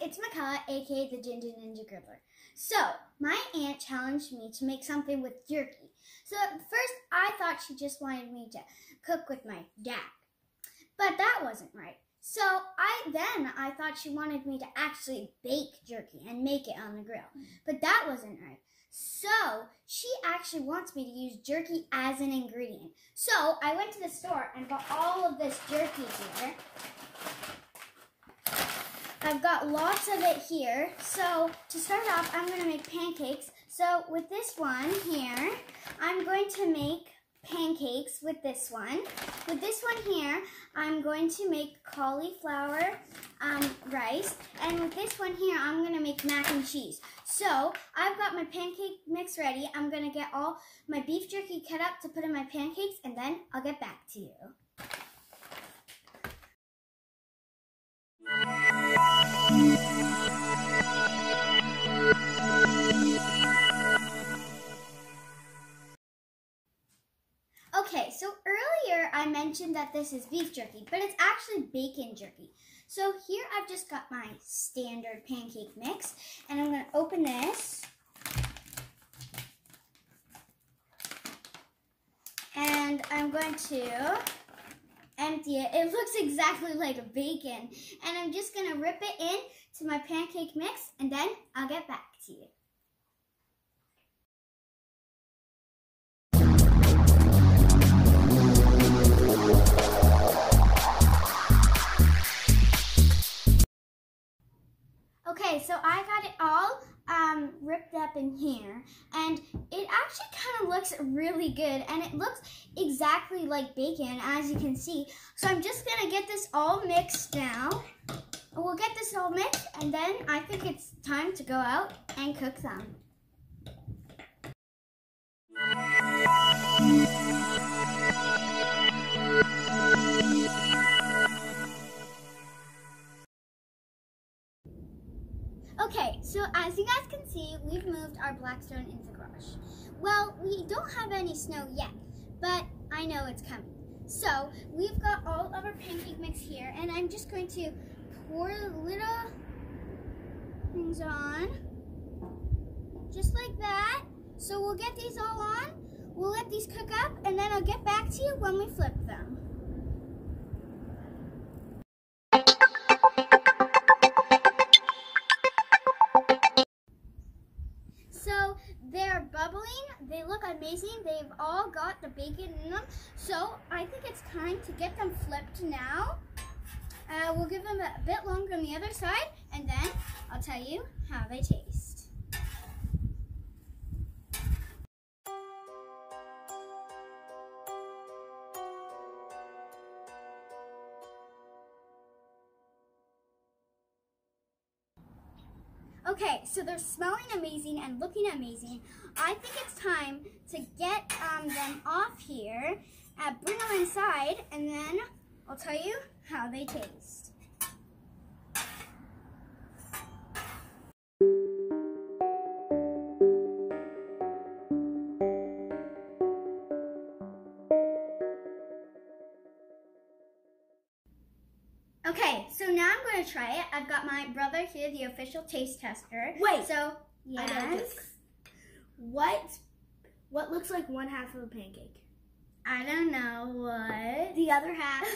it's Makala, aka the Ginger Ninja Griddler. So, my aunt challenged me to make something with jerky. So at first, I thought she just wanted me to cook with my dad. But that wasn't right. So I thought she wanted me to actually bake jerky and make it on the grill. But that wasn't right. So she actually wants me to use jerky as an ingredient. So I went to the store and bought all of this jerky here. I've got lots of it here. So to start off, I'm going to make pancakes. So with this one here, I'm going to make pancakes with this one. With this one here, I'm going to make cauliflower rice. And with this one here, I'm going to make mac and cheese. So I've got my pancake mix ready. I'm going to get all my beef jerky cut up to put in my pancakes, and then I'll get back to you. Okay, so earlier I mentioned that this is beef jerky, but it's actually bacon jerky. So here I've just got my standard pancake mix, and I'm going to open this. And I'm going to empty it. It looks exactly like a bacon. And I'm just going to rip it in to my pancake mix, and then I'll get back to you. Okay, so I got it all ripped up in here, and it actually kind of looks really good, and it looks exactly like bacon, as you can see. So I'm just going to get this all mixed now. We'll get this all mixed, and then I think it's time to go out and cook them. Okay, so as you guys can see, we've moved our Blackstone into the garage. Well, we don't have any snow yet, but I know it's coming. So we've got all of our pancake mix here, and I'm just going to pour little things on, just like that. So we'll get these all on, we'll let these cook up, and then I'll get back to you when we flip them. So they're bubbling, they look amazing, they've all got the bacon in them, so I think it's time to get them flipped now. We'll give them a bit longer on the other side, and then I'll tell you how they taste. Okay, so they're smelling amazing and looking amazing. I think it's time to get them off here, bring them inside, and then I'll tell you how they taste. Okay, so now I'm going to try it. I've got my brother here, the official taste tester. Wait. So, yes. What looks like one half of a pancake? I don't know what. The other half.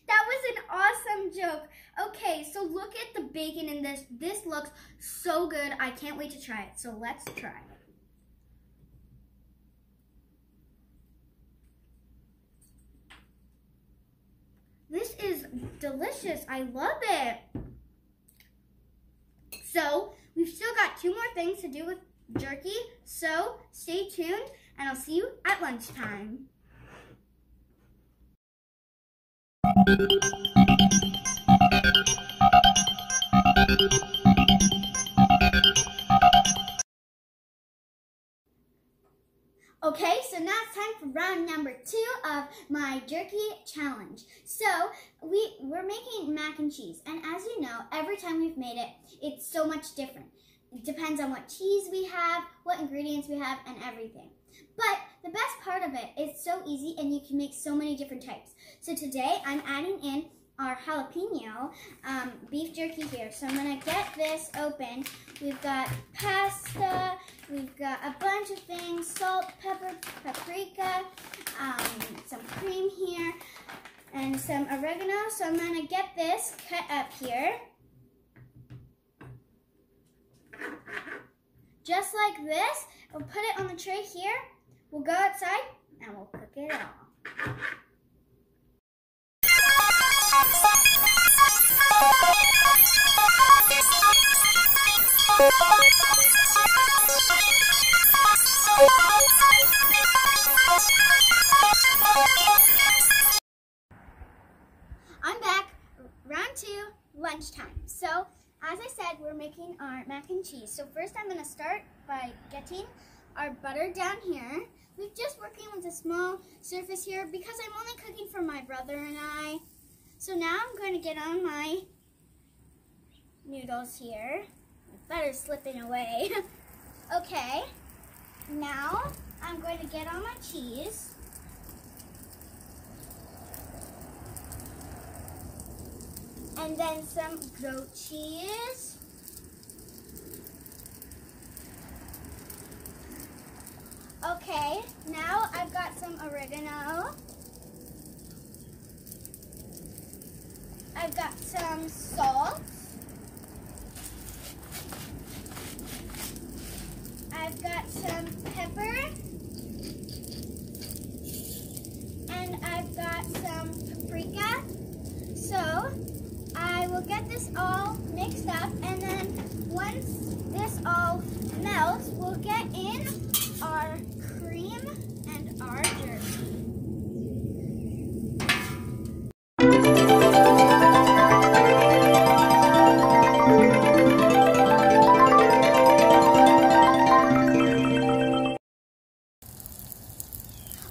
That was an awesome joke. Okay, so look at the bacon in this. This looks so good. I can't wait to try it. So let's try it. This is delicious. I love it. So we've still got 2 more things to do with jerky. So stay tuned, and I'll see you at lunchtime. Okay, so now it's time for round number 2 of my jerky challenge. So we're making mac and cheese, and as you know, every time we've made it, it's so much different. It depends on what cheese we have, what ingredients we have, and everything. But the best part of it is so easy, and you can make so many different types. So today I'm adding in our jalapeno beef jerky here. So I'm gonna get this open. We've got pasta, we've got a bunch of things, salt, pepper, paprika, some cream here, and some oregano. So I'm gonna get this cut up here. Just like this. We'll put it on the tray here. We'll go outside and we'll cook it all. I'm back, round 2, lunchtime. So, as I said, we're making our mac and cheese. So first I'm going to start by getting our butter down here. We're just working with a small surface here because I'm only cooking for my brother and I. So now I'm going to get on my noodles here. The butter's slipping away. Okay, now I'm going to get on my cheese. And then some goat cheese. Okay, now I've got some oregano. I've got some salt. I've got some pepper. And I've got some paprika. So, I will get this all mixed up, and then once this all melts, we'll get in our cream and our jerky.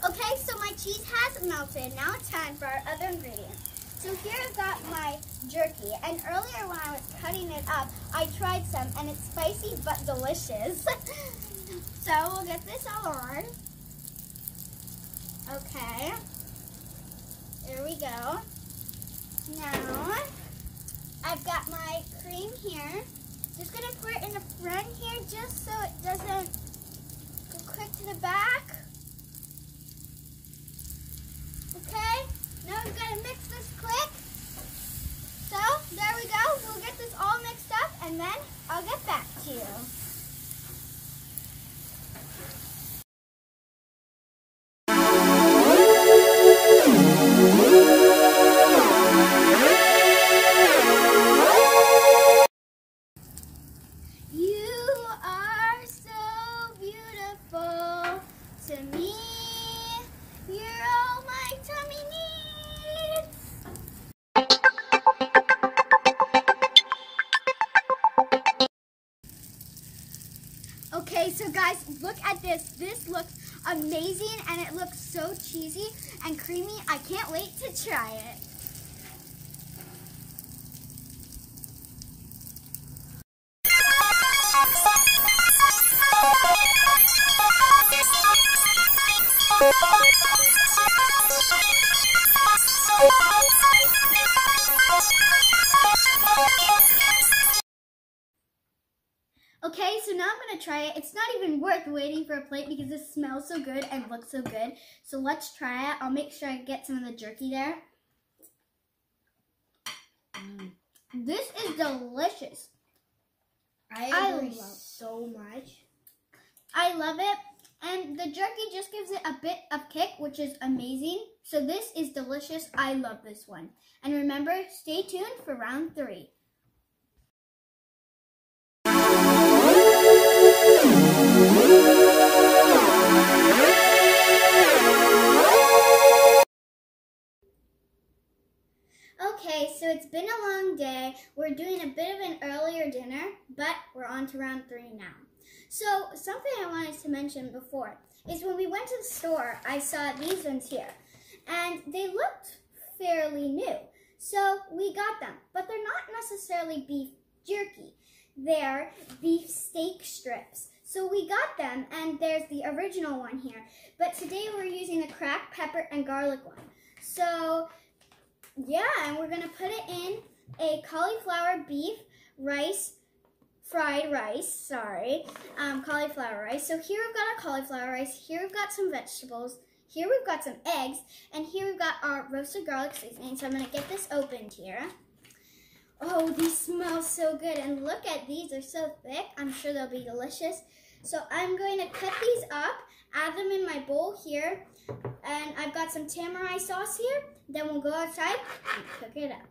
Okay, so my cheese has melted. Now it's time for our other ingredients. So here I've got my jerky, and earlier when I was cutting it up, I tried some, and it's spicy but delicious. So we'll get this all on. Okay, there we go. Now, I've got my cream here. Just gonna pour it in the front here just so it doesn't go quick to the back. Okay, now we've got to mix this quick. So, there we go. We'll get this all mixed up and then I'll get back to you. You are so beautiful to me. You're all my tummy needs. Okay, so guys, look at this. This looks amazing and it looks so cheesy and creamy. I can't wait to try it. Okay, so now I'm going to try it. It's not even worth waiting for a plate because it smells so good and looks so good. So let's try it. I'll make sure I get some of the jerky there. This is delicious. I agree so much. I love it. And the jerky just gives it a bit of kick, which is amazing. So this is delicious. I love this one. And remember, stay tuned for round 3. Okay, so it's been a long day. We're doing a bit of an earlier dinner, but we're on to round 3 now. So something I wanted to mention before is when we went to the store, I saw these ones here, and they looked fairly new. So we got them, but they're not necessarily beef jerky. They're beef steak strips. So we got them, and there's the original one here. But today we're using the cracked pepper and garlic one. So Yeah, and we're gonna put it in a cauliflower beef rice, fried rice, cauliflower rice. So here we've got our cauliflower rice, here we've got some vegetables, here we've got some eggs, and here we've got our roasted garlic seasoning. So I'm gonna get this opened here. Oh, these smell so good, and look at these, they're so thick. I'm sure they'll be delicious. So I'm going to cut these up, add them in my bowl here, and I've got some tamari sauce here. Then we'll go outside and cook it up.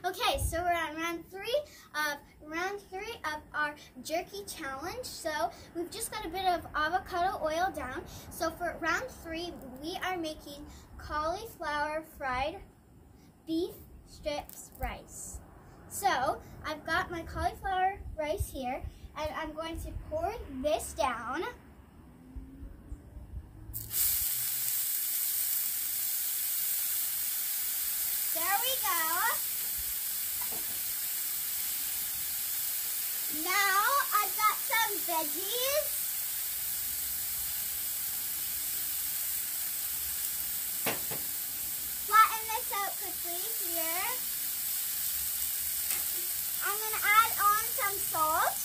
Okay, so we're at round three of our jerky challenge. So we've just got a bit of avocado oil down. So for round 3, we are making cauliflower fried beef strips rice. So I've got my cauliflower rice here, and I'm going to pour this down. There we go. Now I've got some veggies. Flatten this out quickly here. I'm going to add on some salt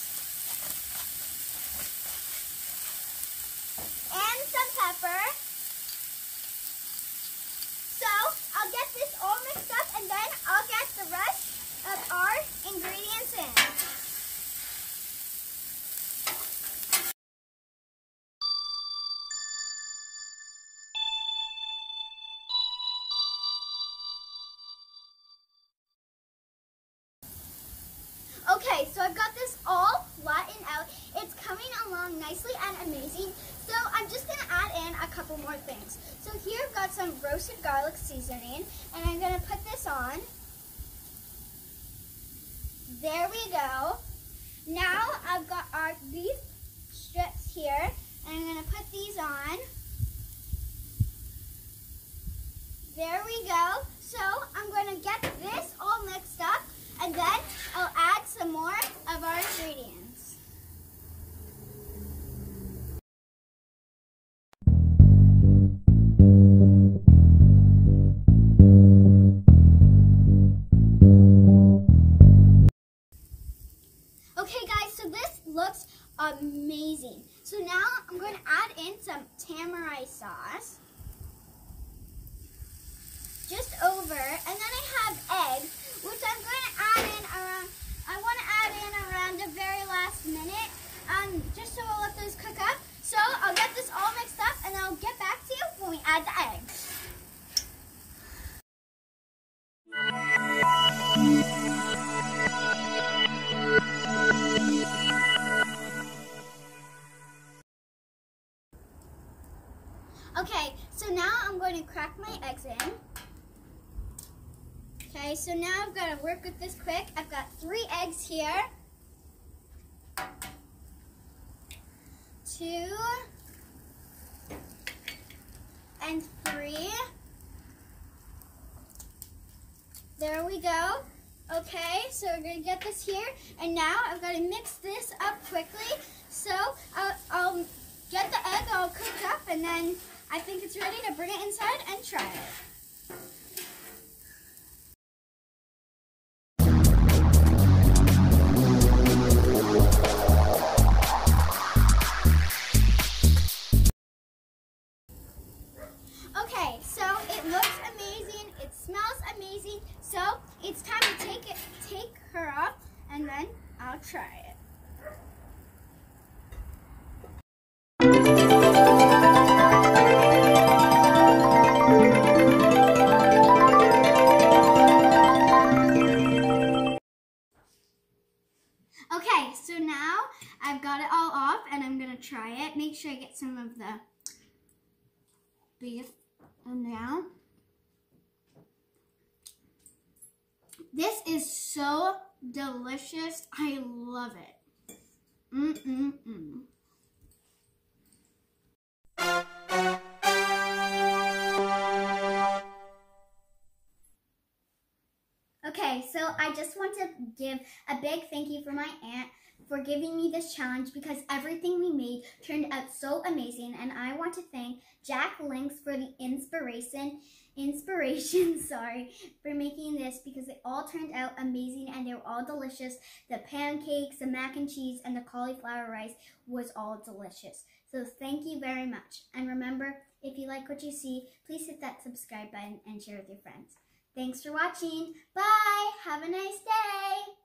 and some pepper. So I'll get this all mixed up, and then I'll get the rest of our ingredients in. Okay, so I've got this all flattened out. It's coming along nicely and amazing. So I'm just going to add in a couple more things. So here I've got some roasted garlic seasoning, and I'm going to put this on. There we go. Now I've got our beef strips here, and I'm going to put these on. There we go. So I'm going to get this all mixed up, and then I'll add some more of our ingredients. Okay guys, so this looks amazing. So now I'm going to add in some tamari sauce. Just over, and then I have eggs, which I'm going to add in around, the very last minute, just so I'll let those cook up. So I'll get this all mixed up, and I'll get back to you when we add the eggs. Okay, so now I'm going to crack my eggs in. Okay, so now I've got to work with this quick. I've got 3 eggs here. 2 and 3. There we go. Okay, so we're going to get this here. And now I've got to mix this up quickly. So I'll get the egg all cooked up, and then I think it's ready to bring it inside and try it. Okay, so it looks amazing, it smells amazing, so it's time to take her off, and then I'll try it. Okay, so now I've got it all off, and I'm going to try it. Make sure I get some of the beef in now. This is so delicious. I love it. I just want to give a big thank you for my aunt for giving me this challenge because everything we made turned out so amazing. And I want to thank Jack Links for the inspiration, for making this because it all turned out amazing and they were all delicious. The pancakes, the mac and cheese, and the cauliflower rice was all delicious. So thank you very much. And remember, if you like what you see, please hit that subscribe button and share with your friends. Thanks for watching. Bye. Have a nice day.